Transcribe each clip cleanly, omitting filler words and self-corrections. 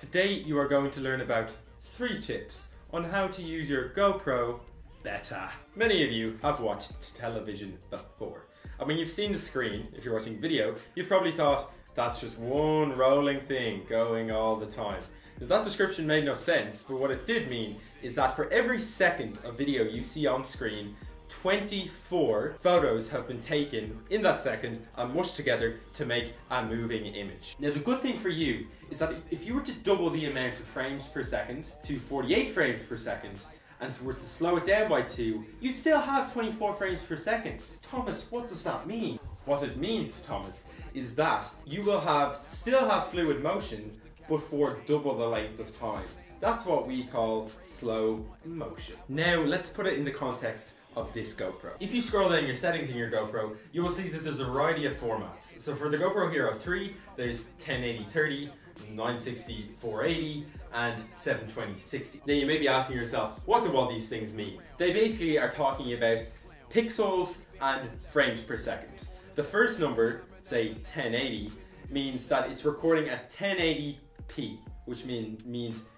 Today you are going to learn about 3 tips on how to use your GoPro better. Many of you have watched television before, and when you've seen the screen, if you're watching video, you've probably thought that's just one rolling thing going all the time. Now, that description made no sense, but what it did mean is that for every second of video you see on screen, 24 photos have been taken in that second and mushed together to make a moving image. Now the good thing for you is that if you were to double the amount of frames per second to 48 frames per second and were to slow it down by 2, you'd still have 24 frames per second. Thomas, what does that mean? What it means, Thomas, is that you will still have fluid motion, but for double the length of time. That's what we call slow motion. Now let's put it in the context of this GoPro. If you scroll down your settings in your GoPro, you will see that there's a variety of formats. So for the GoPro Hero 3, there's 1080-30, 960-480, and 720-60. Now you may be asking yourself, what do all these things mean? They basically are talking about pixels and frames per second. The first number, say 1080, means that it's recording at 1080p, which means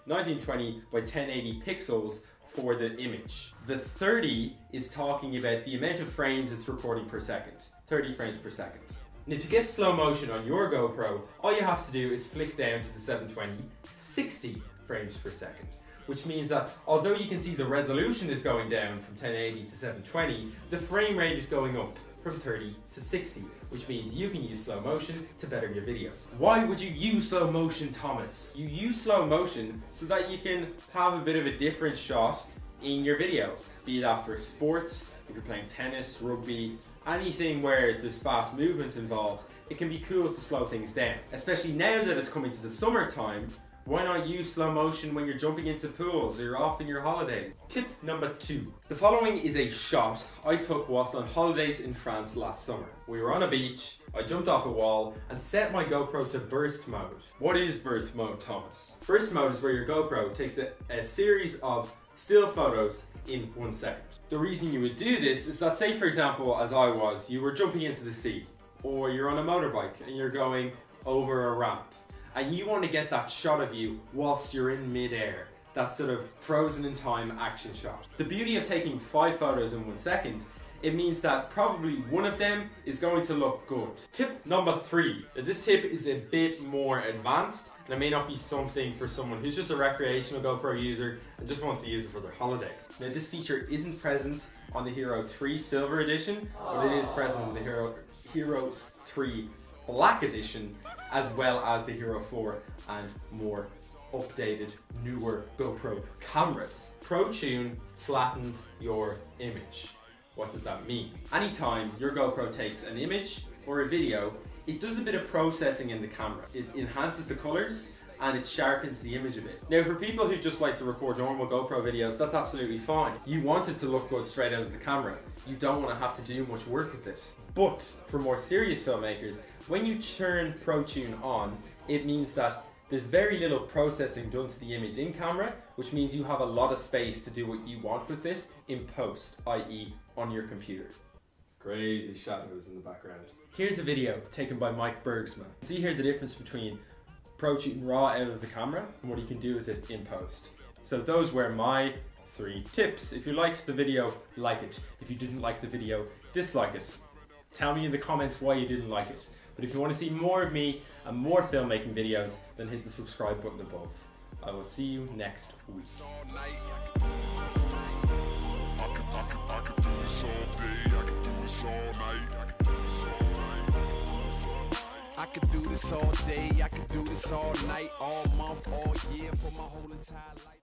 1920 by 1080 pixels for the image. The 30 is talking about the amount of frames it's recording per second, 30 frames per second. Now to get slow motion on your GoPro, all you have to do is flick down to the 720, 60 frames per second, which means that although you can see the resolution is going down from 1080 to 720, the frame rate is going up from 30 to 60, which means you can use slow motion to better your videos. Why would you use slow motion, Thomas? You use slow motion so that you can have a bit of a different shot in your video, be that for sports, if you're playing tennis, rugby, anything where there's fast movement involved. It can be cool to slow things down, especially now that it's coming to the summertime. Why not use slow motion when you're jumping into pools or you're off in your holidays? Tip number 2. The following is a shot I took whilst on holidays in France last summer. We were on a beach, I jumped off a wall and set my GoPro to burst mode. What is burst mode, Thomas? Burst mode is where your GoPro takes a series of still photos in 1 second. The reason you would do this is that, say for example, as I was, you were jumping into the sea, or you're on a motorbike and you're going over a ramp, and you want to get that shot of you whilst you're in mid-air, that sort of frozen in time action shot. The beauty of taking 5 photos in 1 second, it means that probably one of them is going to look good. Tip number 3. This tip is a bit more advanced, and it may not be something for someone who's just a recreational GoPro user and just wants to use it for their holidays. Now this feature isn't present on the Hero 3 Silver Edition, but it is present in the Hero 3 Black Edition, as well as the Hero 4 and more updated, newer GoPro cameras. ProTune flattens your image. What does that mean? Anytime your GoPro takes an image or a video, it does a bit of processing in the camera. It enhances the colors and it sharpens the image a bit. Now for people who just like to record normal GoPro videos, that's absolutely fine. You want it to look good straight out of the camera. You don't want to have to do much work with it. But for more serious filmmakers, when you turn ProTune on, it means that there's very little processing done to the image in camera, which means you have a lot of space to do what you want with it in post, i.e. on your computer. Crazy shadows in the background. Here's a video taken by Mike Bergsman. See here the difference between ProTune raw out of the camera and what you can do with it in post. So those were my 3 tips. If you liked the video, like it. If you didn't like the video, dislike it. Tell me in the comments why you didn't like it. But if you want to see more of me and more filmmaking videos, then hit the subscribe button above. I will see you next week. I could do this all day, I could do this all night. I could do this all day, I could do this all night, all month, all year, for my whole entire life.